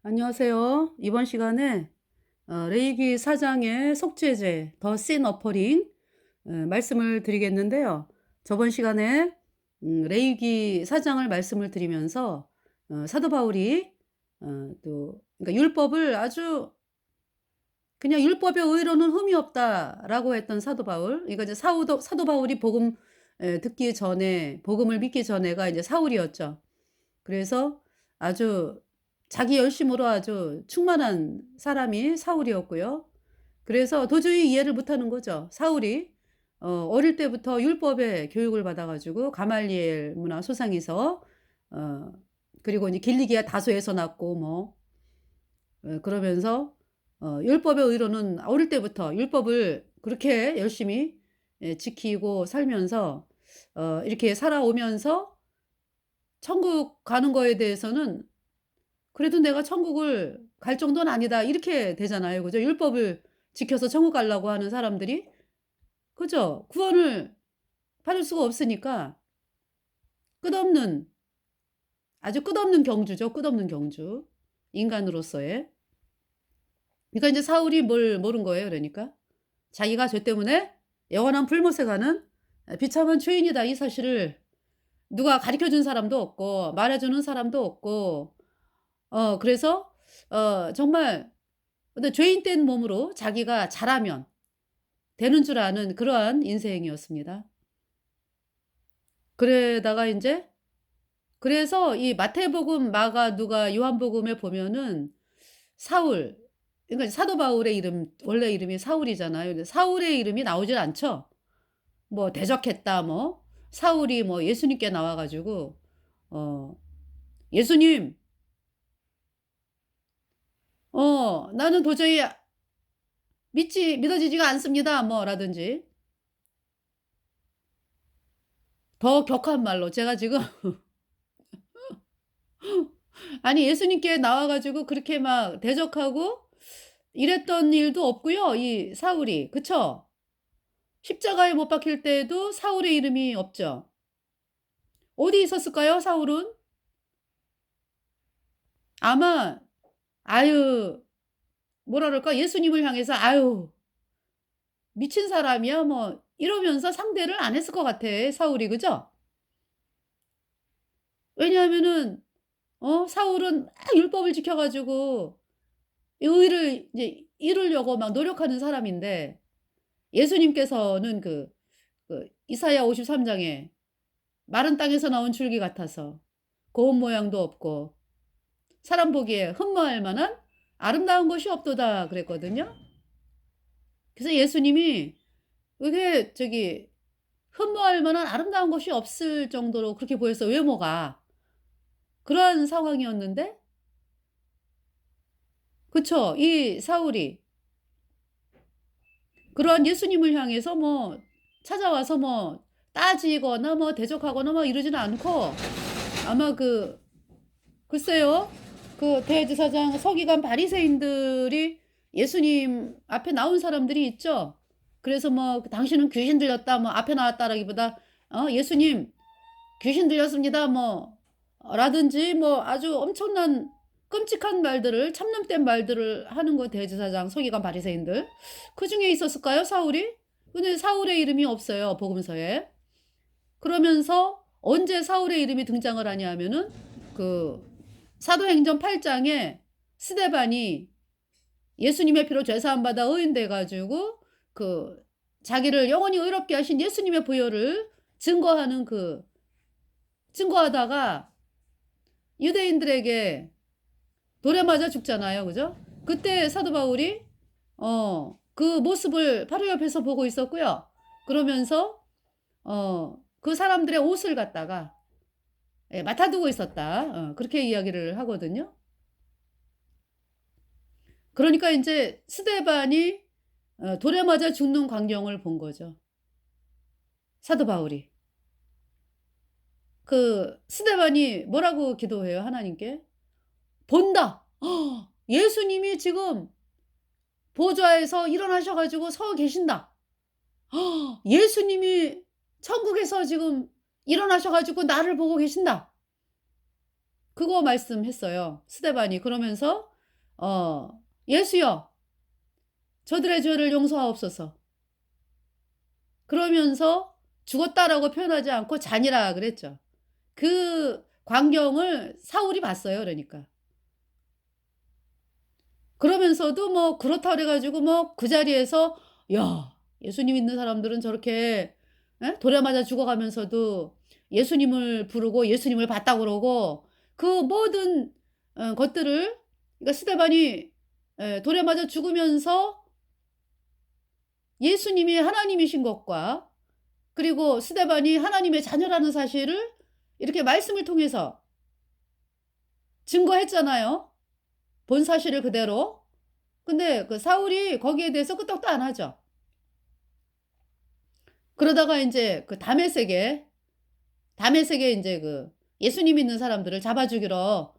안녕하세요. 이번 시간에 레이기 사장의 속죄제 더 씬 어퍼링 말씀을 드리겠는데요. 저번 시간에 레이기 사장을 말씀을 드리면서 사도 바울이 또 그러니까 율법을 아주 그냥 "율법의 의로는 흠이 없다."라고 했던 사도 바울. 이거 이제 사도 바울이 복음 듣기 전에 복음을 믿기 전에가 이제 사울이었죠. 그래서 아주 자기 열심으로 아주 충만한 사람이 사울이었고요. 그래서 도저히 이해를 못하는 거죠. 사울이 어릴 때부터 율법의 교육을 받아 가지고 가말리엘 문화 소상에서 어 그리고 이제 길리기아 다소에서 났고 뭐 그러면서 율법의 의로는 어릴 때부터 율법을 그렇게 열심히 지키고 살면서 이렇게 살아오면서 천국 가는 거에 대해서는 '그래도 내가 천국을 갈 정도는 아니다.' 이렇게 되잖아요. 그죠? 율법을 지켜서 천국 가려고 하는 사람들이. 그죠? 구원을 받을 수가 없으니까 끝없는 아주 끝없는 경주죠, 끝없는 경주. 인간으로서의. 그러니까 인제 사울이 뭘 모른 거예요 그러니까. 자기가 죄 때문에 영원한 불못에 가는 비참한 죄인이다 이 사실을 누가 가르쳐 준 사람도 없고 말해 주는 사람도 없고 그래서 정말 근데 죄인 된 몸으로 자기가 잘하면 되는 줄 아는 그러한 인생이었습니다. 그러다가 인제 그래서 이 마태복음, 마가, 누가, 요한복음에 보면은 사울 그러니까 사도 바울의 이름 원래 이름이 사울이잖아요. 근데 사울의 이름이 나오질 않죠. 뭐 대적했다 뭐 사울이 뭐 예수님께 나와 가지고 어 "예수님 나는 도저히 믿어지지가 않습니다." 뭐 라든지 더 격한 말로 제가 지금 아니 예수님께 나와 가지고 그렇게 막 대적하고 이랬던 일도 없고요 이 사울이. 그쵸? 십자가에 못 박힐 때에도 사울의 이름이 없죠. 어디 있었을까요 사울은? 아마 아유 뭐라 그럴까? 예수님을 향해서 "아유 미친 사람이야." 뭐 이러면서 상대를 안 했을 것 같아 사울이. 그죠? 왜냐하면은 사울은 막 율법을 지켜 가지고 의를 이제 이루려고 막 노력하는 사람인데 예수님께서는 이사야 53 장에 마른 땅에서 나온 줄기 같아서 고운 모양도 없고 사람 보기에 흠모할 만한 아름다운 것이 없도다 그랬거든요. 그래서 예수님이 그게 흠모할 만한 아름다운 것이 없을 정도로 그렇게 보였어요 외모가. 그러한 상황이었는데 그쵸. 이 사울이 그러한 예수님을 향해서 뭐 찾아와서 뭐 따지거나 뭐 대적하거나 뭐 이러지는 않고 아마 글쎄요. 대제사장 서기관 바리새인들이 예수님 앞에 나온 사람들이 있죠. 그래서 뭐 "당신은 귀신 들렸다." 뭐 앞에 나왔다라기보다 "예수님 귀신 들렸습니다." 뭐 라든지 뭐 아주 엄청난 끔찍한 말들을 참남된 말들을 하는 거 대제사장 서기관 바리새인들. 그중에 있었을까요 사울이? 근데 사울의 이름이 없어요 복음서에. 그러면서 언제 사울의 이름이 등장을 하냐 하면은 그 사도행전 8 장에 스데반이 예수님의 피로 죄 사함 받아 의인돼 가지고 그 자기를 영원히 의롭게 하신 예수님의 부요를 증거하는 증거하다가 유대인들에게 돌에 맞아 죽잖아요. 그죠? 그때 사도 바울이 그 모습을 바로 옆에서 보고 있었고요. 그러면서 그 사람들의 옷을 갖다가 예 맡아두고 있었다. 그렇게 이야기를 하거든요. 그러니까 인제 스데반이 돌에 맞아 죽는 광경을 본 거죠, 사도 바울이. 스데반이 뭐라고 기도해요, 하나님께? "본다. 예수님이 지금 보좌에서 일어나셔 가지고 서 계신다. 예수님이 천국에서 지금 일어나셔 가지고 나를 보고 계신다." 그거 말씀했어요, 스데반이. 그러면서 예수여 저들의 죄를 용서하옵소서. 그러면서 죽었다라고 표현하지 않고 잔이라 그랬죠. 그 광경을 사울이 봤어요. 그러니까. 그러면서도 뭐 그렇다 그래 가지고 뭐 그 자리에서 야 예수님 믿는 사람들은 저렇게 예? 돌에 맞아 죽어가면서도 예수님을 부르고 예수님을 봤다고 그러고 그 모든 것들을 그러니까 스데반이 돌에 맞아 죽으면서 예수님이 하나님이신 것과 그리고 스데반이 하나님의 자녀라는 사실을 이렇게 말씀을 통해서 증거했잖아요. 본 사실을 그대로. 근데 그 사울이 거기에 대해서 끄떡도 안 하죠. 그러다가 인제 그 다메섹에 인제 그 예수님 믿는 사람들을 잡아 죽이러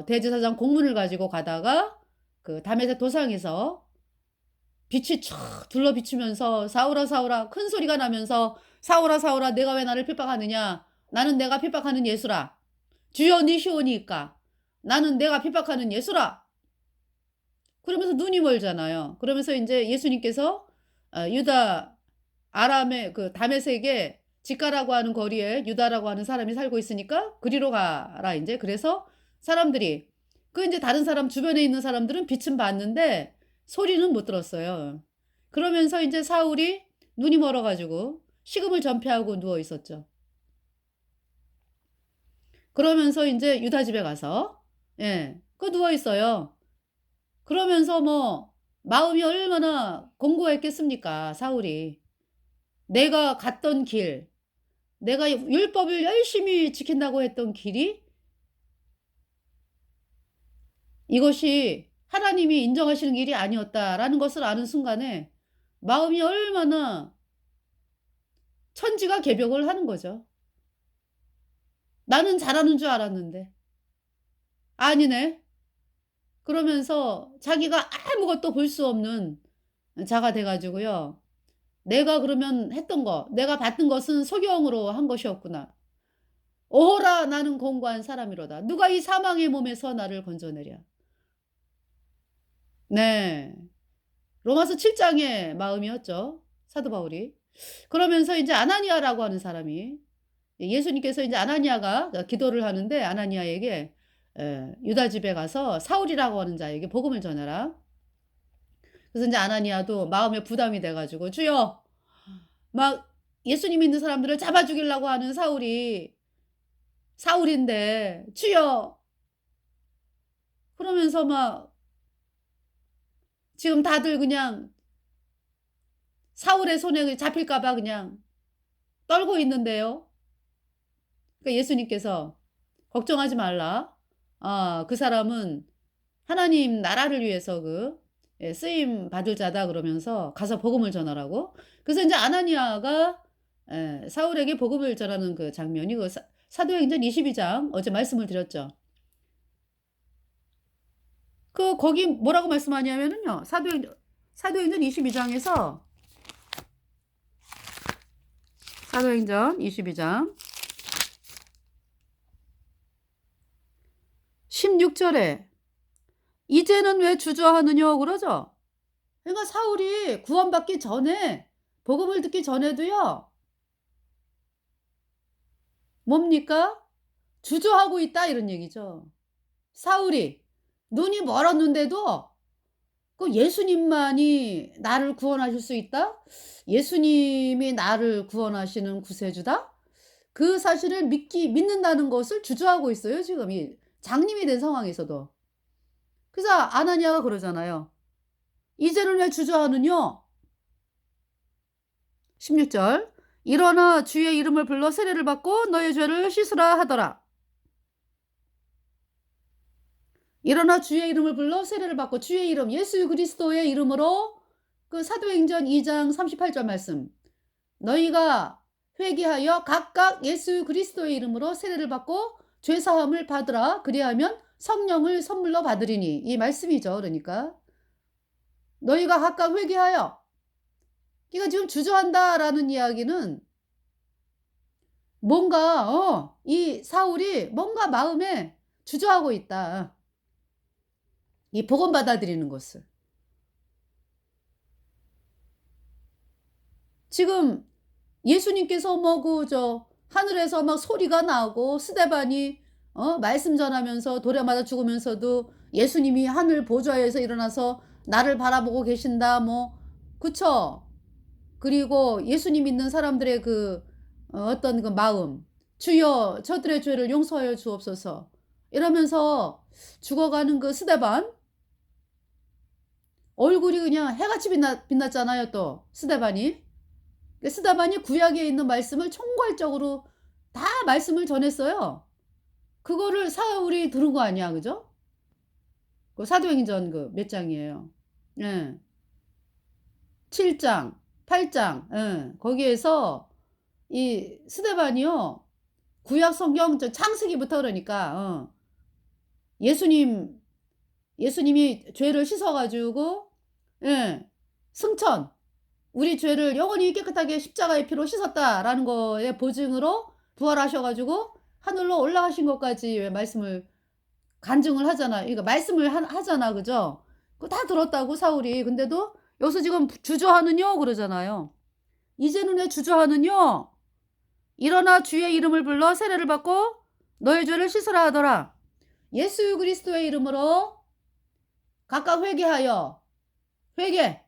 대제사장 공문을 가지고 가다가 그 다메섹 도상에서 빛이 촥 둘러 비추면서 "사울아, 사울아." 큰 소리가 나면서 "사울아, 사울아 내가 왜 나를 핍박하느냐. 나는 내가 핍박하는 예수라. 주여 네 시온이이까. 나는 내가 핍박하는 예수라." 그러면서 눈이 멀잖아요. 그러면서 인제 예수님께서 유다 아람의 그 다메섹에 직가라고 하는 거리에 유다라고 하는 사람이 살고 있으니까 "그리로 가라." 인제 그래서 사람들이 그 인제 다른 사람 주변에 있는 사람들은 빛은 봤는데 소리는 못 들었어요. 그러면서 인제 사울이 눈이 멀어 가지고 식음을 전폐하고 누워 있었죠. 그러면서 인제 유다 집에 가서 그 누워 있어요. 그러면서 뭐 마음이 얼마나 공고했겠습니까 사울이. 내가 갔던 길, 내가 율법을 열심히 지킨다고 했던 길이 이것이 하나님이 인정하시는 길이 아니었다라는 것을 아는 순간에 마음이 얼마나 천지가 개벽을 하는 거죠. 나는 잘하는 줄 알았는데 아니네. 그러면서 자기가 아무것도 볼 수 없는 자가 돼 가지고요. '내가 그러면 했던 거 내가 받은 것은 소경으로 한 것이었구나. 오호라 나는 공고한 사람이로다. 누가 이 사망의 몸에서 나를 건져내랴.' 네. 로마서 7 장의 마음이었죠, 사도 바울이. 그러면서 인제 아나니아라고 하는 사람이 예수님께서 인제 아나니아가 기도를 하는데 아나니아에게 유다 집에 가서 "사울이라고 하는 자에게 복음을 전하라." 그래서 인제 아나니아도 마음에 부담이 돼 가지고 "주여 막 예수님 믿는 사람들을 잡아 죽이려고 하는 사울인데 주여." 그러면서 막 지금 다들 그냥 사울의 손에 잡힐까 봐 그냥 떨고 있는데요. 그러니까 예수님께서 "걱정하지 말라. 그 사람은 하나님 나라를 위해서 쓰임 받을 자다." 그러면서 가서 복음을 전하라고. 그래서 인제 아나니아가 사울에게 복음을 전하는 그 장면이 그 사도행전 22장 어제 말씀을 드렸죠. 거기 뭐라고 말씀하냐면은요. 사도행전 22 장에서 사도행전 22장 16 절에 "이제는 왜 주저하느냐." 그러죠. 그러니까 사울이 구원받기 전에 복음을 듣기 전에도요. 뭡니까? 주저하고 있다 이런 얘기죠. 사울이 눈이 멀었는데도 예수님만이 나를 구원하실 수 있다? 예수님이 나를 구원하시는 구세주다? 그 사실을 믿는다는 것을 주저하고 있어요, 지금 이 장님이 된 상황에서도. 그래서 아나니아가 그러잖아요. "이제는 왜 주저하느냐?" 16 절. "일어나 주의 이름을 불러 세례를 받고 너의 죄를 씻으라 하더라." 일어나 주의 이름을 불러 세례를 받고 주의 이름 예수 그리스도의 이름으로 사도행전 2장 38절 말씀. "너희가 회개하여 각각 예수 그리스도의 이름으로 세례를 받고 죄 사함을 받으라. 그리하면 성령을 선물로 받으리니." 이 말씀이죠. 그러니까 너희가 각각 회개하여 그러니까 지금 주저한다라는 이야기는 뭔가 이 사울이 뭔가 마음에 주저하고 있다. 이 복음 받아들이는 것을. 지금 예수님께서 뭐 하늘에서 막 소리가 나고 스데반이 말씀 전하면서 도래맞아 죽으면서도 예수님이 하늘 보좌에서 일어나서 나를 바라보고 계신다 뭐 그쵸? 그리고 예수님 믿는 사람들의 어떤 그 마음, 주여 저들의 죄를 용서하여 주옵소서 이러면서 죽어가는 그 스데반 얼굴이 그냥 해같이 빛났잖아요. 또 스데반이 구약에 있는 말씀을 총괄적으로 다 말씀을 전했어요. 그거를 사울이 들은 거 아니야, 그죠? 그 사도행전 몇 장이에요? 예. 7장, 8장, 예. 거기에서 이 스데반이요, 구약 성경 창세기부터 그러니까, 예수님이 죄를 씻어가지고, 예, 승천, 우리 죄를 영원히 깨끗하게 십자가의 피로 씻었다라는 거에 보증으로 부활하셔가지고 하늘로 올라가신 것까지 왜 말씀을 간증을 하잖아. 그러니까 말씀을 하잖아. 그죠? 그거 다 들었다고 사울이. 근데도 여기서 지금 주저하느뇨 그러잖아요. 이제는 왜 주저하느뇨? 일어나 주의 이름을 불러 세례를 받고 너의 죄를 씻으라 하더라. 예수 그리스도의 이름으로 각각 회개하여 회개.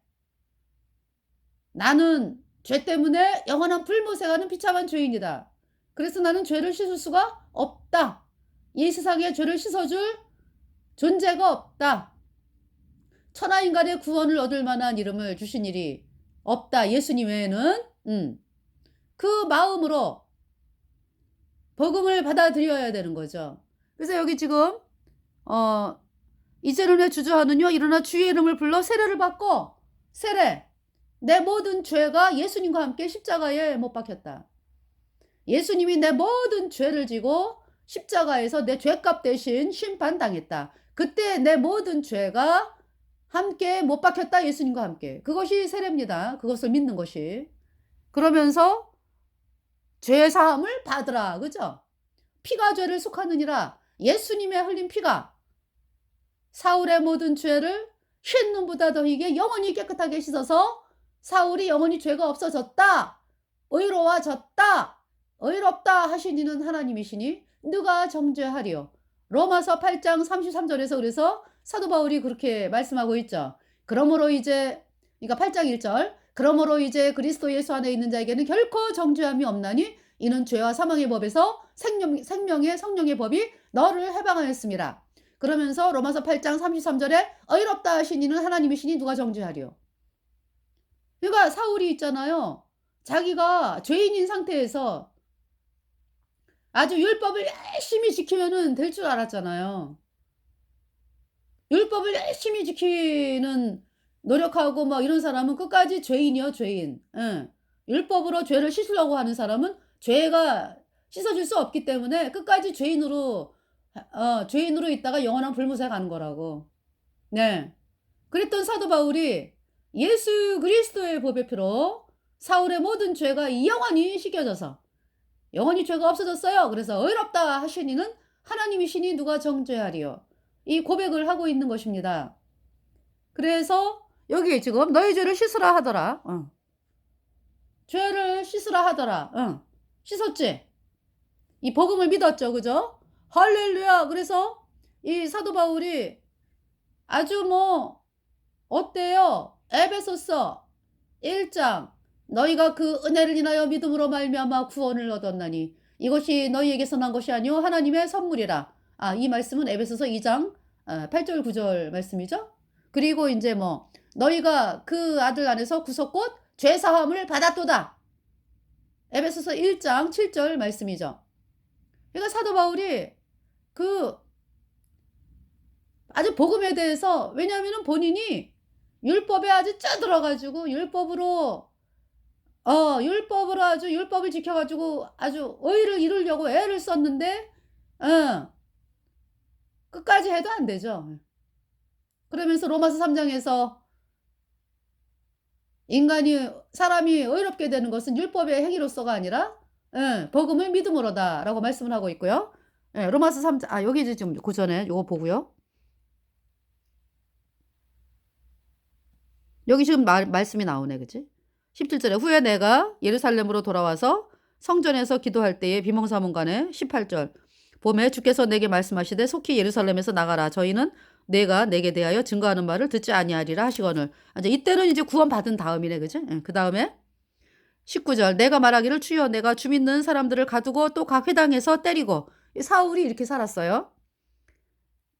나는 죄 때문에 영원한 불못에 가는 비참한 죄인이다. 그래서 나는 죄를 씻을 수가 없다. 이 세상에 죄를 씻어줄 존재가 없다. 천하인간의 구원을 얻을 만한 이름을 주신 일이 없다. 예수님 외에는. 그 마음으로 복음을 받아들여야 되는 거죠. 그래서 여기 지금 이제는 왜 주저하느냐? 일어나 주의 이름을 불러 세례를 받고 세례. 내 모든 죄가 예수님과 함께 십자가에 못 박혔다. 예수님이 내 모든 죄를 지고 십자가에서 내 죄값 대신 심판당했다. 그때 내 모든 죄가 함께 못 박혔다. 예수님과 함께. 그것이 세례입니다. 그것을 믿는 것이. 그러면서 죄 사함을 받으라. 그죠? 피가 죄를 속하느니라. 예수님의 흘린 피가 사울의 모든 죄를 흰 눈보다 더 희게 영원히 깨끗하게 씻어서 사울이 영원히 죄가 없어졌다. 의로워졌다. 의롭다 하신 이는 하나님이시니 누가 정죄하리요. 로마서 8장 33절에서 그래서 사도 바울이 그렇게 말씀하고 있죠. 그러므로 이제 그러니까 8장 1절 그러므로 이제 그리스도 예수 안에 있는 자에게는 결코 정죄함이 없나니 이는 죄와 사망의 법에서 생명의 성령의 법이 너를 해방하였습니다. 그러면서 로마서 8장 33절에 의롭다 하신 이는 하나님이시니 누가 정죄하리요. 그러니까 사울이 있잖아요. 자기가 죄인인 상태에서 아주 율법을 열심히 지키면은 될 줄 알았잖아요. 율법을 열심히 지키는 노력하고 막 이런 사람은 끝까지 죄인이요, 죄인. 예. 율법으로 죄를 씻으려고 하는 사람은 죄가 씻어질 수 없기 때문에 끝까지 죄인으로 있다가 영원한 불못에 가는 거라고. 네. 그랬던 사도 바울이 예수 그리스도의 보배 피로 사울의 모든 죄가 영원히 씻겨져서 영원히 죄가 없어졌어요. 그래서 의롭다 하시니는 하나님이시니 누가 정죄하리요. 이 고백을 하고 있는 것입니다. 그래서 여기 지금 너희 죄를 씻으라 하더라. 죄를 씻으라 하더라. 씻었지? 이 복음을 믿었죠. 그죠? 할렐루야. 그래서 이 사도 바울이 아주 어때요? 에베소서 1장 너희가 그 은혜를 인하여 믿음으로 말미암아 구원을 얻었나니 이것이 너희에게서 난 것이 아니요 하나님의 선물이라. 이 말씀은 에베소서 2장 8절 9절 말씀이죠. 그리고 이제 너희가 그 아들 안에서 구속곧 죄사함을 받았도다. 에베소서 1장 7절 말씀이죠. 그러니까 사도 바울이 아주 복음에 대해서 왜냐하면 본인이 율법에 아주 쩌들어가지고 율법으로 아주 율법을 지켜가지고 아주 의를 이루려고 애를 썼는데 끝까지 해도 안 되죠. 그러면서 로마서 3장에서 사람이 의롭게 되는 것은 율법의 행위로서가 아니라 복음을 믿음으로다 라고 말씀을 하고 있고요. 로마서 3장 여기 지금 그 전에 요거 보고요. 여기 지금 말씀이 나오네. 그치? 17절에 후에 내가 예루살렘으로 돌아와서 성전에서 기도할 때에 비몽사몽간에 18절 봄에 주께서 내게 말씀하시되 속히 예루살렘에서 나가라. 저희는 내가 내게 대하여 증거하는 말을 듣지 아니하리라 하시거늘. 이제 이때는 이제 구원받은 다음이네. 그치? 그 다음에 19절 내가 말하기를 주여 내가 주 믿는 사람들을 가두고 또 각 회당에서 때리고 사울이 이렇게 살았어요.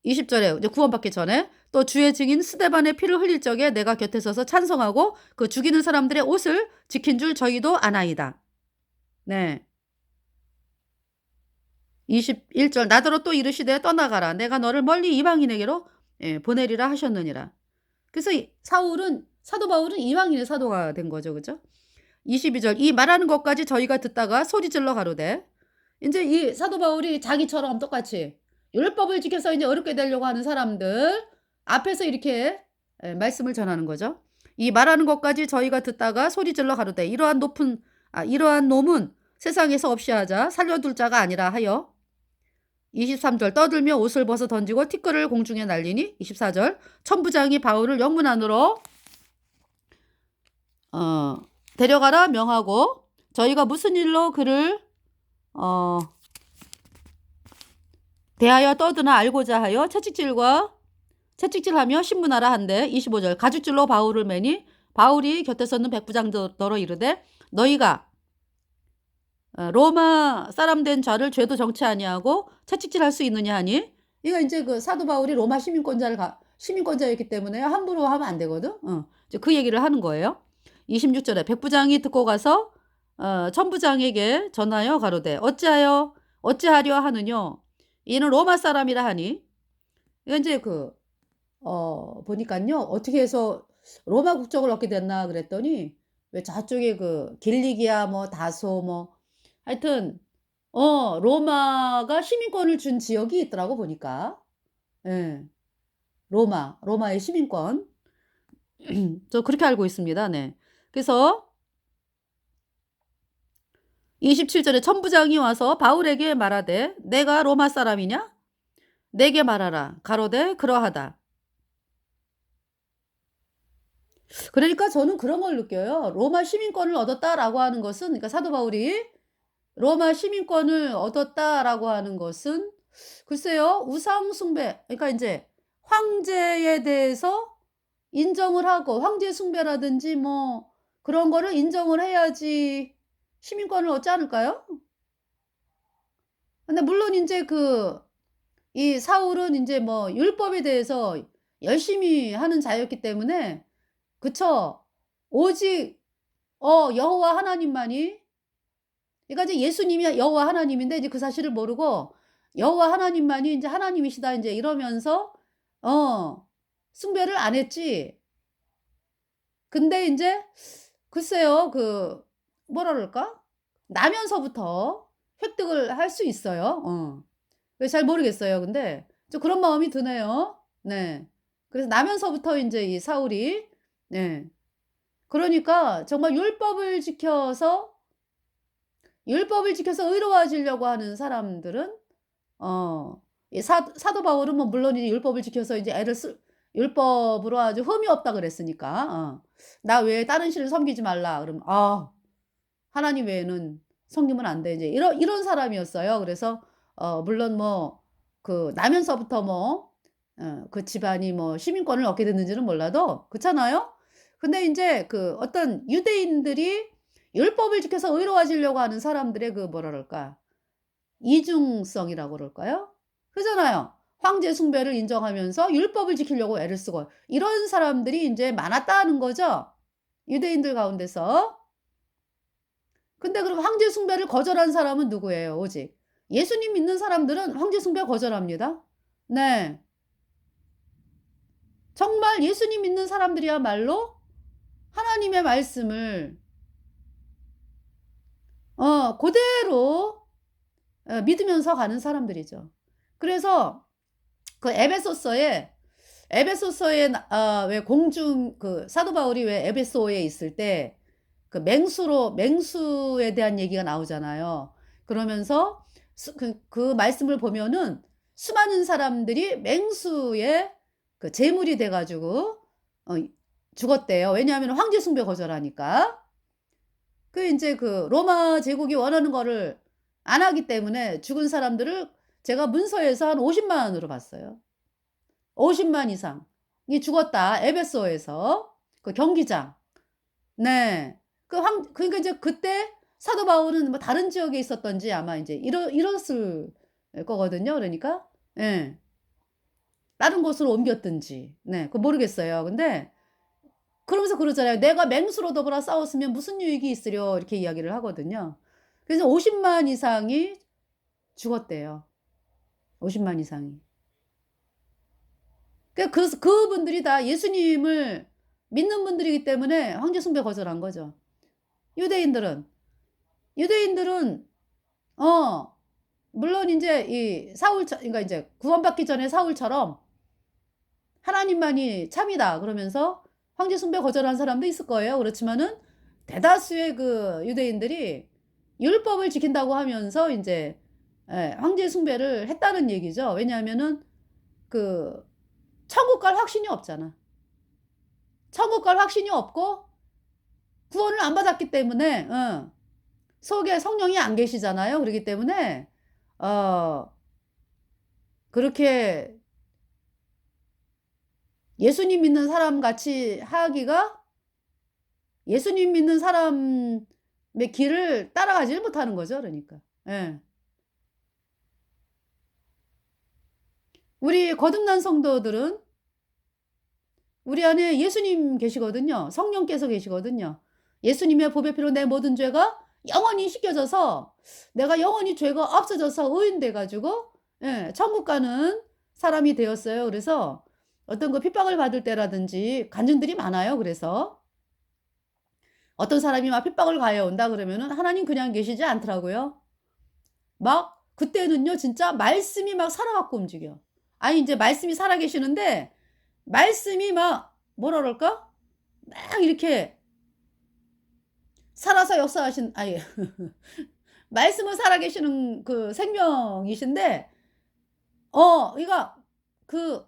20절에 이제 구원받기 전에 또 주의 증인 스데반의 피를 흘릴 적에 내가 곁에 서서 찬송하고 그 죽이는 사람들의 옷을 지킨 줄 저희도 아나이다. 네. 21절 나더러 또 이르시되 떠나가라. 내가 너를 멀리 이방인에게로 보내리라 하셨느니라. 그래서 사도 바울은 이방인의 사도가 된 거죠. 그죠? 22절 이 말하는 것까지 저희가 듣다가 소리질러 가로되 이제 이 사도 바울이 자기처럼 똑같이 율법을 지켜서 이제 어렵게 되려고 하는 사람들 앞에서 이렇게 말씀을 전하는 거죠. 이 말하는 것까지 저희가 듣다가 소리질러 가로되 이러한 놈은 세상에서 없이 하자 살려둘 자가 아니라 하여 23절 떠들며 옷을 벗어 던지고 티끌을 공중에 날리니 24절 천부장이 바울을 영문 안으로 데려가라 명하고 저희가 무슨 일로 그를 대하여 떠드나 알고자 하여 채찍질하며 신문하라 한데 25절 가죽줄로 바울을 매니 바울이 곁에 섰는 백부장더러 이르되 너희가 로마 사람 된 자를 죄도 정치 아니하고 채찍질할 수 있느냐 하니 이거 이제 그 사도 바울이 로마 시민권자였기 때문에 함부로 하면 안 되거든. 이제 그 얘기를 하는 거예요. 26절에 백부장이 듣고 가서 천부장에게 전하여 가로되 어찌하려 하느냐 이는 로마 사람이라 하니 이건 이제 보니까요 어떻게 해서 로마 국적을 얻게 됐나 그랬더니 왜 저쪽에 그 길리기아 뭐 다소 뭐 하여튼 로마가 시민권을 준 지역이 있더라고 보니까. 예. 로마의 시민권. 저 그렇게 알고 있습니다. 네. 그래서 27절에 천부장이 와서 바울에게 말하되 내가 로마 사람이냐? 내게 말하라. 가로되 그러하다. 그러니까 저는 그런 걸 느껴요. 로마 시민권을 얻었다라고 하는 것은 그러니까 사도 바울이 로마 시민권을 얻었다라고 하는 것은 글쎄요. 우상 숭배. 그러니까 이제 황제에 대해서 인정을 하고 황제 숭배라든지 뭐 그런 거를 인정을 해야지 시민권을 얻지 않을까요? 근데 물론 이제 이 사울은 이제 뭐 율법에 대해서 열심히 하는 자였기 때문에 그쵸? 오직 여호와 하나님만이 그러니까 이제 예수님이 여호와 하나님인데 이제 그 사실을 모르고 여호와 하나님만이 이제 하나님이시다 이제 이러면서 숭배를 안 했지. 근데 이제 글쎄요. 뭐라 그럴까? 나면서부터 획득을 할 수 있어요. 잘 모르겠어요. 근데 좀 그런 마음이 드네요. 네. 그래서 나면서부터 이제 이 사울이 네. 그러니까 정말 율법을 지켜서 의로워지려고 하는 사람들은 이 사도 바울은 뭐 물론 이제 율법을 지켜서 이제 율법으로 아주 흠이 없다 그랬으니까 나 외에 다른 신을 섬기지 말라. 그러면 하나님 외에는 섬기면 안 돼. 이제 이런 사람이었어요. 그래서 물론 뭐 나면서부터 뭐 그 집안이 뭐 시민권을 얻게 됐는지는 몰라도 그렇잖아요. 근데 이제 어떤 유대인들이 율법을 지켜서 의로워지려고 하는 사람들의 뭐라 그럴까? 이중성이라고 그럴까요? 그러잖아요. 황제 숭배를 인정하면서 율법을 지키려고 애를 쓰고 이런 사람들이 이제 많았다는 거죠. 유대인들 가운데서. 근데 그럼 황제 숭배를 거절한 사람은 누구예요? 오직 예수님 믿는 사람들은 황제 숭배 거절합니다. 네. 정말 예수님 믿는 사람들이야말로 하나님의 말씀을 그대로 믿으면서 가는 사람들이죠. 그래서 에베소서에 왜 사도 바울이 왜 에베소에 있을 때 맹수에 대한 얘기가 나오잖아요. 그러면서 그 말씀을 보면은 수많은 사람들이 맹수의 제물이 돼가지고 죽었대요. 왜냐하면 황제 숭배 거절하니까. 그 이제 그 로마 제국이 원하는 거를 안 하기 때문에 죽은 사람들을 제가 문서에서 한 50만으로 봤어요. 50만 이상이 죽었다. 에베소에서 그 경기장. 네. 그러니까 이제 그때 사도 바울은 뭐 다른 지역에 있었던지 아마 이제 이랬을 거거든요. 그러니까 예. 다른 곳으로 옮겼든지. 네. 모르겠어요. 근데 그러면서 그러잖아요. "내가 맹수로 더불어 싸웠으면 무슨 유익이 있으랴." 이렇게 이야기를 하거든요. 그래서 50만 이상이 죽었대요. 50만 이상이. 그분들이 다 예수님을 믿는 분들이기 때문에 황제 숭배 거절한 거죠. 유대인들은 유대인들은 어 물론 인제 이 그러니까 인제 구원받기 전에 사울처럼 '하나님만이 참이다.' 그러면서 황제 숭배 거절한 사람도 있을 거예요. 그렇지만은 대다수의 그 유대인들이 율법을 지킨다고 하면서 인제 황제 숭배를 했다는 얘기죠. 왜냐하면은 그 천국 갈 확신이 없잖아. 천국 갈 확신이 없고 구원을 안 받았기 때문에 속에 성령이 안 계시잖아요. 그러기 때문에 어 그렇게 예수님 믿는 사람 같이 하기가 예수님 믿는 사람의 길을 따라가지를 못하는 거죠 그러니까. 예. 우리 거듭난 성도들은 우리 안에 예수님 계시거든요. 성령께서 계시거든요. 예수님의 보배 피로 내 모든 죄가 영원히 씻겨져서 내가 영원히 죄가 없어져서 의인 돼 가지고 천국 가는 사람이 되었어요. 그래서 어떤 그 핍박을 받을 때라든지 간증들이 많아요. 그래서 어떤 사람이 막 핍박을 가해 온다 그러면은 하나님 그냥 계시지 않더라고요. 막 그때는요 진짜 말씀이 막 살아 갖고 움직여. 아니 인제 말씀이 살아 계시는데 말씀이 막 뭐라 그럴까? 막 이렇게 살아서 역사하신 아니 말씀은 살아 계시는 그 생명이신데 그러니까 그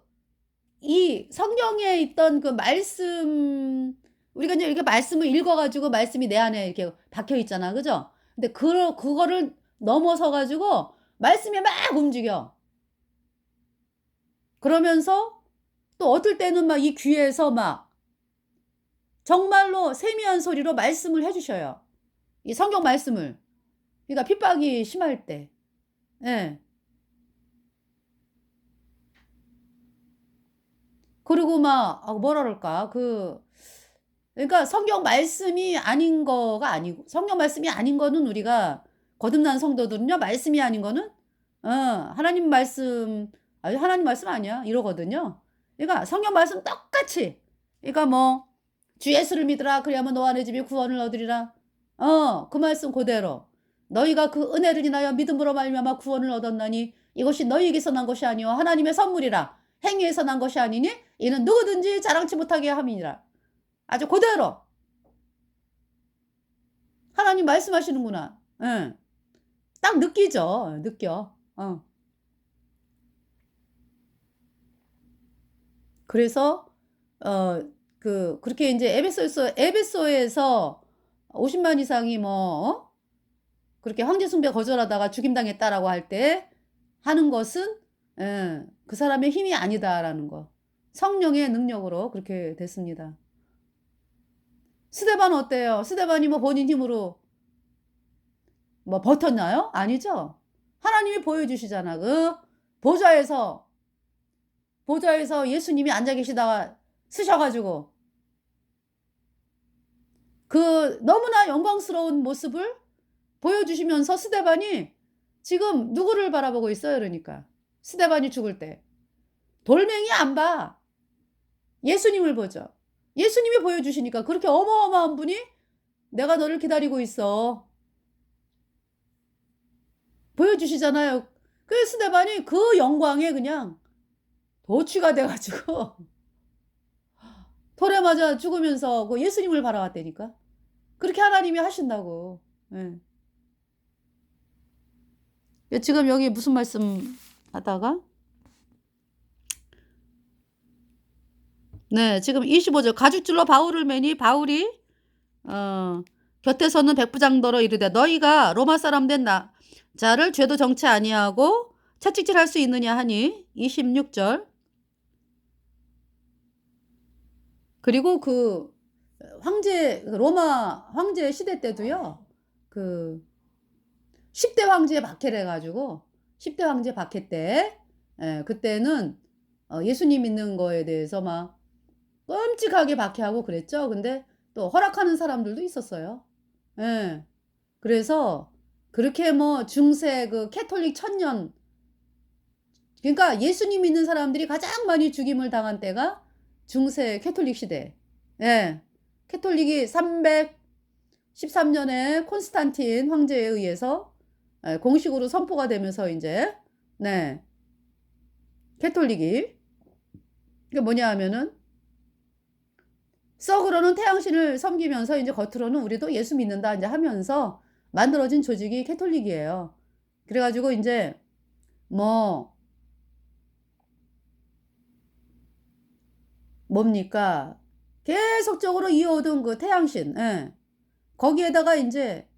이 성경에 있던 그 말씀 우리가 인제 이렇게 말씀을 읽어 가지고 말씀이 내 안에 이렇게 박혀 있잖아. 그죠? 근데 그거를 넘어서 가지고 말씀이 막 움직여. 그러면서 또 어떨 때는 막 이 귀에서 막 정말로 세미한 소리로 말씀을 해 주셔요. 이 성경 말씀을. 그러니까 핍박이 심할 때. 예. 그리고 막 뭐라 그럴까? 그러니까 성경 말씀이 아닌 거가 아니고 성경 말씀이 아닌 거는 우리가 거듭난 성도들은요. 말씀이 아닌 거는 하나님 말씀 "아니 하나님 말씀 아니야." 이러거든요. 그러니까 성경 말씀 똑같이 그러니까 뭐 "주 예수를 믿으라. 그리하면 너와 내 집이 구원을 얻으리라." 그 말씀 고대로 "너희가 그 은혜를 인하여 믿음으로 말미암아 구원을 얻었나니 이것이 너희에게서 난 것이 아니요 하나님의 선물이라. 행위에서 난 것이 아니니 이는 누구든지 자랑치 못하게 함이니라." 아주 고대로 하나님 말씀하시는구나. 예. 딱 느끼죠. 느껴. 그래서 그렇게 인제 에베소에서 50만 이상이 뭐 그렇게 황제 숭배 거절하다가 죽임당했다라고 할 때 하는 것은 그 사람의 힘이 아니다라는 거. 성령의 능력으로 그렇게 됐습니다. 스데반은 어때요? 스데반이 뭐 본인 힘으로 뭐 버텼나요? 아니죠. 하나님이 보여주시잖아. 그 보좌에서 보좌에서 예수님이 앉아 계시다가 쓰셔 가지고 그 너무나 영광스러운 모습을 보여주시면서 스데반이 지금 누구를 바라보고 있어요 그러니까. 스데반이 죽을 때. 돌멩이 안 봐. 예수님을 보죠. 예수님이 보여주시니까 그렇게 어마어마한 분이 "내가 너를 기다리고 있어." 보여주시잖아요. 그 스데반이 그 영광에 그냥 도취가 돼 가지고 돌에 맞아 죽으면서 그 예수님을 바라봤다니까. 그렇게 하나님이 하신다고. 예. 지금 여기 무슨 말씀 하다가 네. 지금 25절 가죽줄로 바울을 매니 바울이 어 곁에서는 백부장더러 이르되 너희가 로마 사람 된 나 자를 죄도 정치 아니하고 채찍질할 수 있느냐 하니 26절. 그리고 그 황제 로마 황제 시대 때도요. 그 10대 황제 박해를 해 가지고 10대 황제 박해 때 그때는 예수님 믿는 거에 대해서 막 끔찍하게 박해하고 그랬죠. 근데 또 허락하는 사람들도 있었어요. 예. 그래서 그렇게 뭐 중세 그 캐톨릭 천년 그러니까 예수님 믿는 사람들이 가장 많이 죽임을 당한 때가 중세 캐톨릭 시대. 예. 캐톨릭이 313년에 콘스탄틴 황제에 의해서 공식으로 선포가 되면서 인제 네. 캐톨릭이 그게 뭐냐 하면은 속으로는 태양신을 섬기면서 인제 겉으로는 우리도 예수 믿는다 인제 하면서 만들어진 조직이 캐톨릭이에요. 그래 가지고 인제 뭐 뭡니까? 계속적으로 이어오던 그 태양신. 예. 거기에다가 인제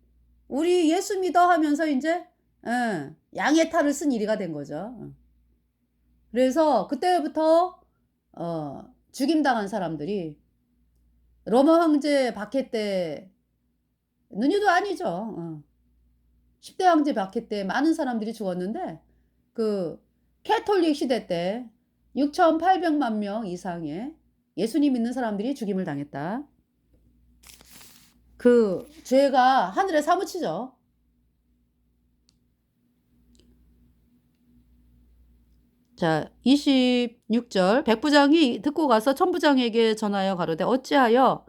"우리 예수 믿어." 하면서 인제 양의 탈을 쓴 이리가 된 거죠. 그래서 그때부터 죽임당한 사람들이 로마 황제 박해 때 능유도 아니죠. 10대 황제 박해 때 많은 사람들이 죽었는데 그 캐톨릭 시대 때 6,800만 명 이상의 예수님 믿는 사람들이 죽임을 당했다. 그 죄가 하늘에 사무치죠. 자 26절 백부장이 듣고 가서 천부장에게 전하여 가로되 어찌하려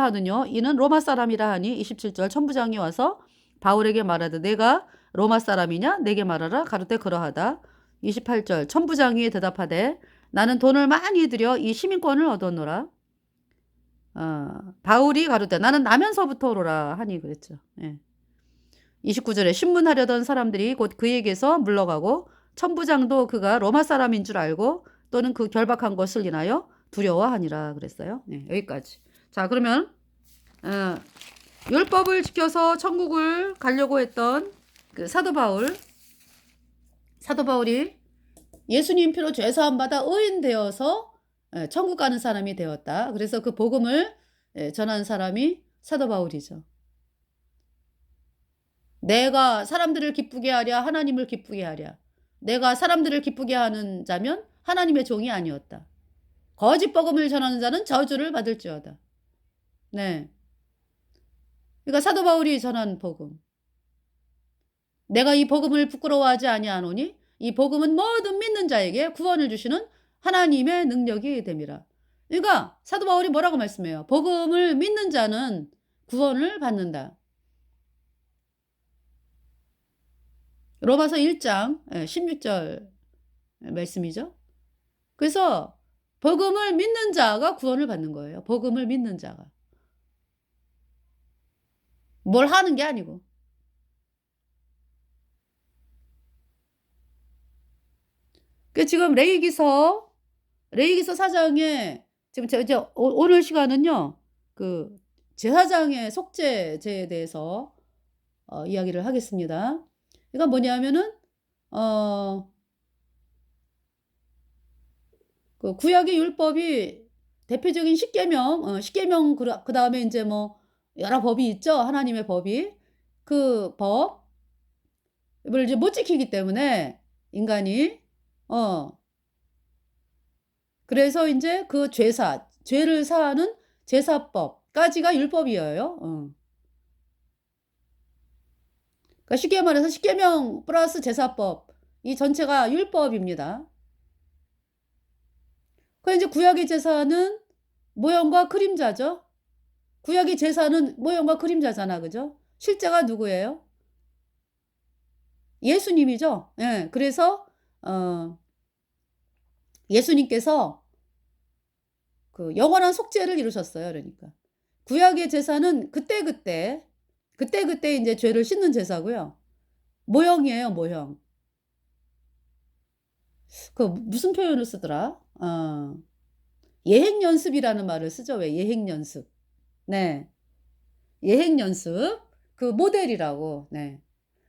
하느뇨 이는 로마 사람이라 하니 27절 천부장이 와서 바울에게 말하되 내가 로마 사람이냐 내게 말하라 가로되 그러하다. 28절 천부장이 대답하되 나는 돈을 많이 들여 이 시민권을 얻었노라. 바울이 가로되 나는 나면서부터 오로라 하니 그랬죠. 예. 29절에 신문하려던 사람들이 곧 그에게서 물러가고 천부장도 그가 로마 사람인 줄 알고 또는 그 결박한 것을 인하여 두려워하니라 그랬어요. 네, 여기까지. 자, 그러면 율법을 지켜서 천국을 가려고 했던 그 사도 바울이 예수님 피로 죄 사함 받아 의인 되어서 천국 가는 사람이 되었다. 그래서 그 복음을 전한 사람이 사도 바울이죠. 내가 사람들을 기쁘게 하랴 하나님을 기쁘게 하랴. 내가 사람들을 기쁘게 하는 자면 하나님의 종이 아니었다. 거짓 복음을 전하는 자는 저주를 받을지어다. 네. 그러니까 사도 바울이 전한 복음. 내가 이 복음을 부끄러워하지 아니하노니 이 복음은 모든 믿는 자에게 구원을 주시는 하나님의 능력이 됨이라. 그러니까 사도 바울이 뭐라고 말씀해요? 복음을 믿는 자는 구원을 받는다. 로마서 1장 16절 말씀이죠. 그래서 복음을 믿는 자가 구원을 받는 거예요. 복음을 믿는 자가. 뭘 하는 게 아니고. 그 지금 레위기서 4장에 지금 이제 오늘 시간은요. 그 제사장의 속죄제에 대해서 이야기를 하겠습니다. 그러니까 뭐냐면은 그 구약의 율법이 대표적인 십계명, 십계명 그다음에 인제 뭐 여러 법이 있죠. 하나님의 법이. 그 법을 이제 못 지키기 때문에 인간이 어 그래서 인제 그 죄를 사하는 제사법까지가 율법이에요. 그러니까 쉽게 말해서 십계명 플러스 제사법 이 전체가 율법입니다. 그 인제 구약의 제사는 모형과 그림자죠. 구약의 제사는 모형과 그림자잖아. 그죠? 실제가 누구예요? 예수님이죠. 예. 그래서 어 예수님께서 그 영원한 속죄를 이루셨어요 그러니까. 구약의 제사는 그때그때 인제 죄를 씻는 제사고요. 모형이에요, 모형. 그 무슨 표현을 쓰더라? 예행 연습이라는 말을 쓰죠. 왜 예행 연습. 네. 예행 연습. 그 모델이라고. 네.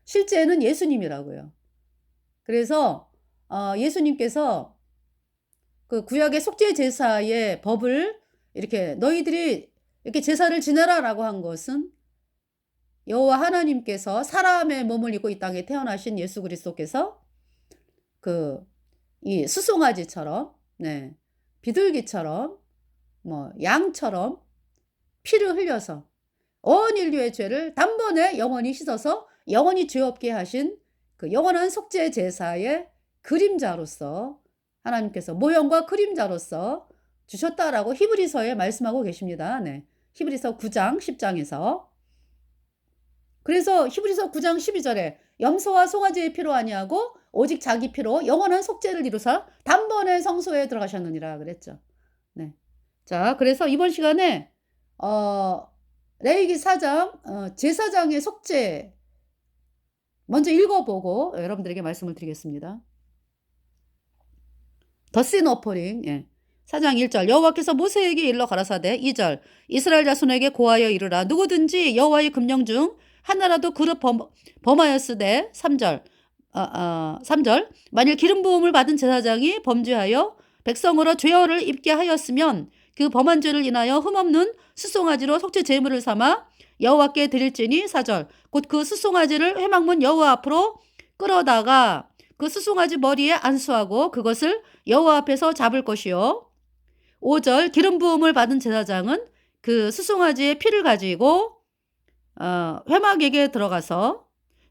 실제는 예수님이라고요. 그래서 예수님께서 그 구약의 속죄 제사의 법을 이렇게 "너희들이 이렇게 제사를 지내라."라고 한 것은 여호와 하나님께서 사람의 몸을 입고 이 땅에 태어나신 예수 그리스도께서 그 이 수송아지처럼, 네, 비둘기처럼, 뭐 양처럼 피를 흘려서 온 인류의 죄를 단번에 영원히 씻어서 영원히 죄 없게 하신 그 영원한 속죄 제사의 그림자로서 하나님께서 모형과 그림자로서 주셨다라고 히브리서에 말씀하고 계십니다. 네. 히브리서 9장 10장에서. 그래서 히브리서 9장 12절에 염소와 송아지의 피로 아니하고 오직 자기 피로 영원한 속죄를 이루사 단번에 성소에 들어가셨느니라 그랬죠. 네. 자, 그래서 이번 시간에 어 레위기 4장 제사장의 속죄 먼저 읽어보고 여러분들에게 말씀을 드리겠습니다. 더 신 오퍼링. 예. 4장 1절 여호와께서 모세에게 일러 가라사대 2절 이스라엘 자손에게 고하여 이르라 누구든지 여호와의 금령 중 하나라도 그릇 범하였으되 3절 3절 만일 기름 부음을 받은 제사장이 범죄하여 백성으로 죄어를 입게 하였으면 그 범한 죄를 인하여 흠없는 수송아지로 속죄 제물을 삼아 여호와께 드릴지니 4절 곧 그 수송아지를 회막문 여호와 앞으로 끌어다가 그 수송아지 머리에 안수하고 그것을 여호와 앞에서 잡을 것이요 5절 기름 부음을 받은 제사장은 그 수송아지의 피를 가지고 회막에 들어가서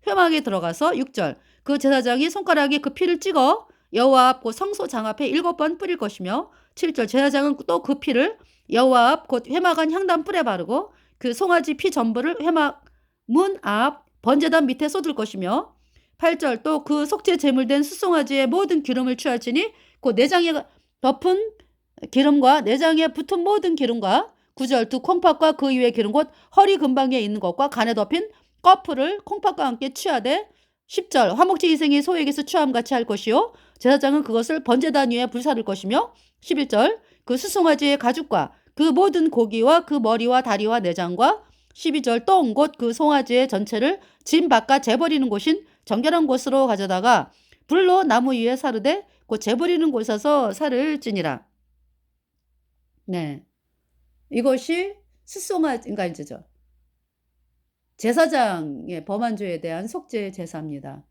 6절 그 제사장이 손가락에 그 피를 찍어 여호와 앞 곧 성소 장 앞에 7번 뿌릴 것이며 7절 제사장은 또 그 피를 여호와 앞 곧 회막 안 향단 뿔에 바르고 그 송아지 피 전부를 회막 문 앞 번제단 밑에 쏟을 것이며 8절 또 그 속죄 제물된 수송아지의 모든 기름을 취할지니 그 내장에 덮은 기름과 내장에 붙은 모든 기름과 9절 두 콩팥과 그 위에 기름 곧 허리 근방에 있는 것과 간에 덮인 꺼풀을 콩팥과 함께 취하되 10절 화목제 희생의 소에게서 취함같이 할 것이요 제사장은 그것을 번제단 위에 불사를 것이며 11절 그 수송아지의 가죽과 그 모든 고기와 그 머리와 다리와 내장과 12절 똥 곧 그 송아지의 전체를 짐 바깥 재버리는 곳인 정결한 곳으로 가져다가 불로 나무 위에 사르되 곧 재버리는 곳에서 살을 찌니라. 네. 이것이 그러니까 이제죠. 제사장의 범한 죄에 대한 속죄 제사입니다.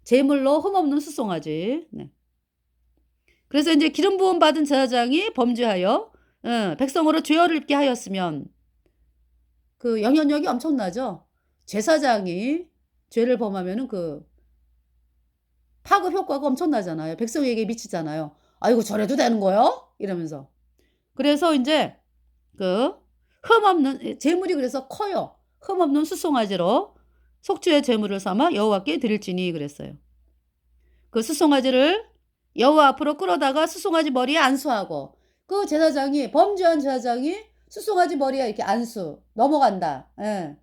제물로 흠없는 수송아지. 네. 그래서 이제 기름 부음 받은 제사장이 범죄하여 백성으로 죄를 입게 하였으면 그 영향력이 엄청나죠. 제사장이 죄를 범하면은 그 파급 효과가 엄청나잖아요. 백성에게 미치잖아요. 아이고 저래도 되는 거요? 이러면서. 그래서 이제 그 흠없는 제물이 그래서 커요. 흠없는 수송아지로 속죄의 제물을 삼아 여호와께 드릴지니 그랬어요. 그 수송아지를 여호와 앞으로 끌어다가 수송아지 머리에 안수하고 그 제사장이 범죄한 제사장이 수송아지 머리에 이렇게 안수 넘어간다. 예.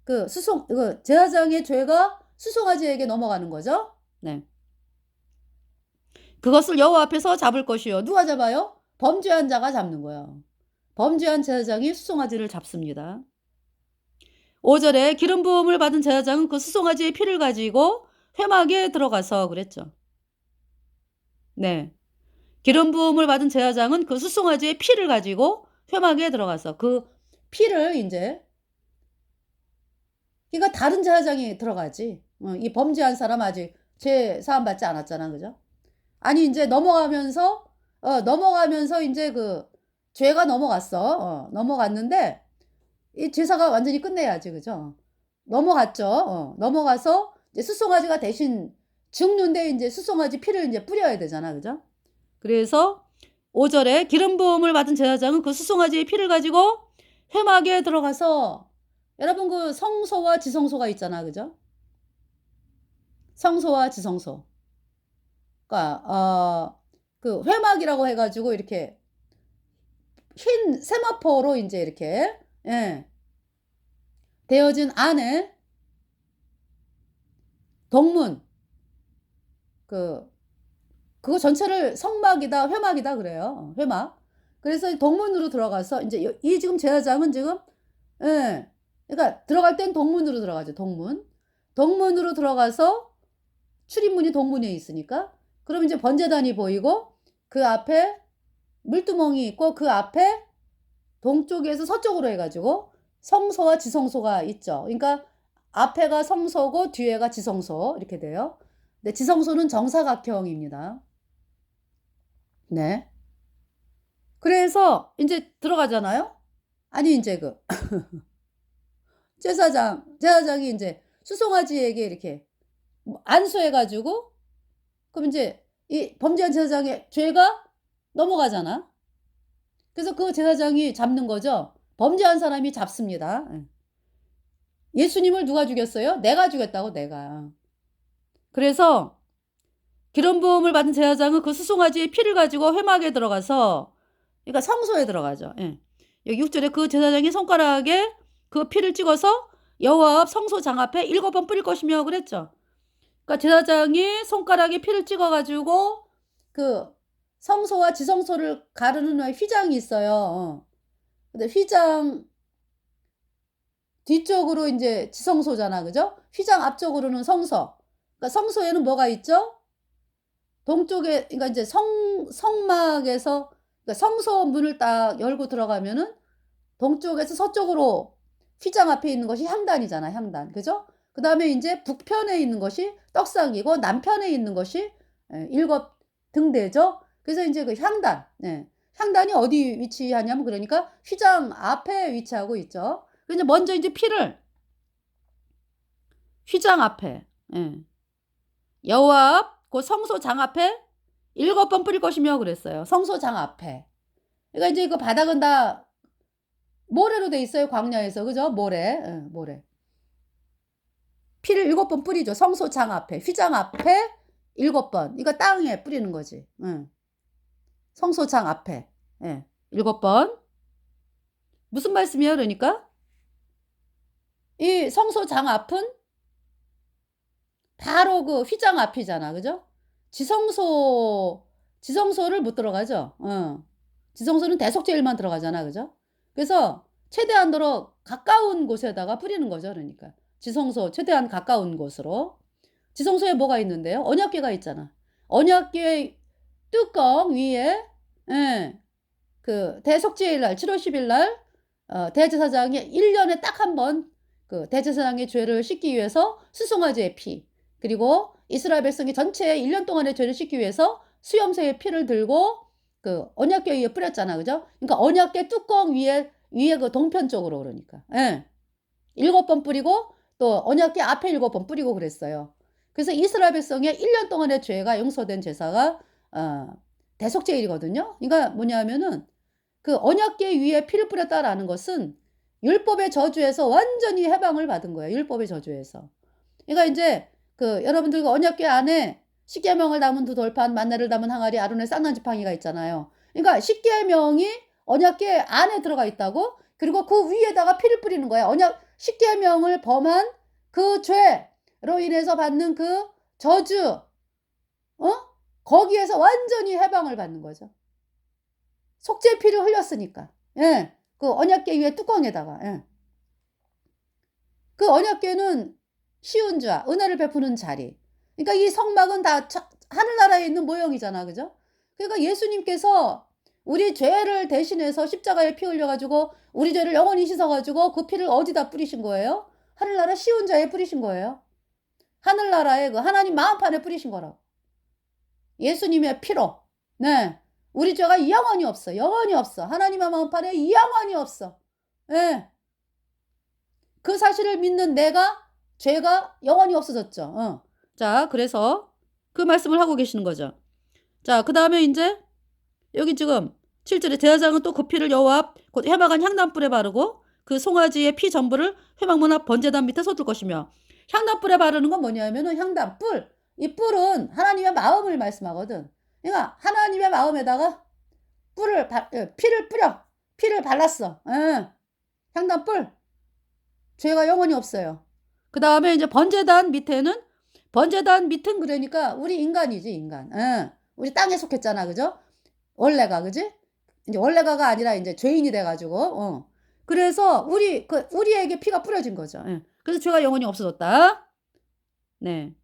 그 제사장의 죄가 수송아지에게 넘어가는 거죠. 네. 그것을 여호와 앞에서 잡을 것이요. 누가 잡아요? 범죄한 자가 잡는 거예요. 범죄한 제사장이 수송아지를 잡습니다. 5절에 기름 부음을 받은 제사장은 그 수송아지의 피를 가지고 회막에 들어가서 그랬죠. 네. 기름 부음을 받은 제사장은 그 수송아지의 피를 가지고 회막에 들어가서 그 피를 이제 그러니까 다른 제사장이 들어가지. 이 범죄한 사람 아직 죄 사함 받지 않았잖아. 그죠? 아니 이제 넘어가면서 이제 그 죄가 넘어갔어. 넘어갔는데 이 제사가 완전히 끝내야지. 그죠? 넘어갔죠. 넘어가서 이제 수송아지가 대신 죽는데 이제 수송아지 피를 이제 뿌려야 되잖아. 그죠? 그래서 5절에 기름 부음을 받은 제사장은 그 수송아지의 피를 가지고 회막에 들어가서 여러분 그 성소와 지성소가 있잖아. 그죠? 성소와 지성소. 그러니까 그 회막이라고 해 가지고 이렇게 흰 세마포로 이제 이렇게 되어진 안에 동문 그거 전체를 성막이다 회막이다 그래요. 회막. 그래서 동문으로 들어가서 이제 이 지금 제사장은 지금 예. 그러니까 들어갈 땐 동문으로 들어가죠. 동문. 동문으로 들어가서 출입문이 동문에 있으니까 그럼 이제 번제단이 보이고 그 앞에 물두멍이 있고 그 앞에 동쪽에서 서쪽으로 해 가지고 성소와 지성소가 있죠. 그러니까 앞에가 성소고 뒤에가 지성소 이렇게 돼요. 근데 지성소는 정사각형입니다. 네. 그래서 인제 들어가잖아요. 아니 인제 그 제사장이 인제 수송아지에게 이렇게 뭐 안수해 가지고 그럼 인제 이 범죄한 제사장의 죄가 넘어가잖아. 그래서 그 제사장이 잡는 거죠. 범죄한 사람이 잡습니다. 예. 예수님을 누가 죽였어요? 내가 죽였다고 내가. 그래서 기름 부음을 받은 제사장은 그 수송아지의 피를 가지고 회막에 들어가서 그러니까 성소에 들어가죠. 예. 여기 6절에 그 제사장이 손가락에 그 피를 찍어서 여호와 앞 성소 장 앞에 7번 뿌릴 것이며 그랬죠. 그러니까 제사장이 손가락에 피를 찍어 가지고 그 성소와 지성소를 가르는 휘장이 있어요. 근데 휘장 뒤쪽으로 인제 지성소잖아. 그죠? 휘장 앞쪽으로는 성소. 그러니까 성소에는 뭐가 있죠? 동쪽에 그러니까 인제 성막에서 그러니까 성소 문을 딱 열고 들어가면은 동쪽에서 서쪽으로 휘장 앞에 있는 것이 향단이잖아, 향단. 그죠? 그다음에 인제 북편에 있는 것이 떡상이고 남편에 있는 것이 예 일곱 등대죠. 그래서 인제 그 향단. 예. 향단이 어디 위치하냐면 그러니까 휘장 앞에 위치하고 있죠. 그래서 먼저 인제 피를 휘장 앞에 예. 여호와 앞 그 성소장 앞에 7번 뿌릴 것이며 그랬어요. 성소장 앞에. 그러니까 인제 그 바닥은 다 모래로 돼 있어요, 광야에서. 그죠? 모래. 예 모래. 피를 7번 뿌리죠. 성소장 앞에. 휘장 앞에 7번. 이거 땅에 뿌리는 거지. 예. 성소장 앞에. 예. 7번. 무슨 말씀이에요 그러니까? 이 성소장 앞은 바로 그 휘장 앞이잖아. 그죠? 지성소를 못 들어가죠. 어. 지성소는 대속죄일만 들어가잖아. 그죠? 그래서 최대한도로 가까운 곳에다가 뿌리는 거죠. 그러니까. 지성소 최대한 가까운 곳으로. 지성소에 뭐가 있는데요? 언약궤가 있잖아. 언약궤 뚜껑 위에 예. 그 대속죄일 날 7월 10일 날 대제사장이 1 년에 딱 한 번 그 대제사장의 죄를 씻기 위해서 수송아지의 피 그리고 이스라엘 백성이 전체 1년 동안의 죄를 씻기 위해서 수염새의 피를 들고 그 언약궤 위에 뿌렸잖아. 그죠? 그러니까 언약궤 뚜껑 위에 그 동편 쪽으로 그러니까. 예. 7번 뿌리고 또 언약궤 앞에 7번 뿌리고 그랬어요. 그래서 이스라엘 백성의 1년 동안의 죄가 용서된 제사가 대속죄일이거든요. 그러니까 뭐냐면은 그 언약궤 위에 피를 뿌렸다라는 것은 율법의 저주에서 완전히 해방을 받은 거예요. 율법의 저주에서. 그러니까 인제 그 여러분들 그 언약궤 안에 십계명을 담은 두 돌판, 만나를 담은 항아리, 아론의 쌍난 지팡이가 있잖아요. 그러니까 십계명이 언약궤 안에 들어가 있다고. 그리고 그 위에다가 피를 뿌리는 거야. 십계명을 범한 그 죄로 인해서 받는 그 저주, 거기에서 완전히 해방을 받는 거죠. 속죄 피를 흘렸으니까. 예. 그 언약궤 위에 뚜껑에다가. 예. 그 언약궤는 쉬운 자, 은혜를 베푸는 자리. 그러니까 이 성막은 다 하늘나라에 있는 모형이잖아. 그죠? 그러니까 예수님께서 우리 죄를 대신해서 십자가에 피 흘려 가지고 우리 죄를 영원히 씻어 가지고 그 피를 어디다 뿌리신 거예요? 하늘나라 쉬운 자에 뿌리신 거예요. 하늘나라에 그 하나님 마음판에 뿌리신 거라고. 예수님의 피로. 네. 우리 죄가 영원히 없어. 영원히 없어. 하나님의 마음판에 영원히 없어. 예. 그 사실을 믿는 내가 죄가 영원히 없어졌죠. 자, 그래서 그 말씀을 하고 계시는 거죠. 자, 그다음에 인제 여기 지금 7절에 제사장은 또 그 피를 여호와 앞 곧 회막안 향단불에 바르고 그 송아지의 피 전부를 회막문 앞 번제단 밑에 쏟을 것이며 향단불에 바르는 건 뭐냐면은 향단불. 이 뿔은 하나님의 마음을 말씀하거든. 그러니까 하나님의 마음에다가 피를 뿌려. 피를 발랐어. 예. 향단불. 죄가 영원히 없어요. 그다음에 이제 번제단 밑은 그러니까 우리 인간이지, 인간. 예. 우리 땅에 속했잖아. 그죠? 원래가 그지? 이제 원래가가 아니라 이제 죄인이 돼 가지고 그래서 우리에게 피가 뿌려진 거죠. 예. 그래서 죄가 영원히 없어졌다. 네.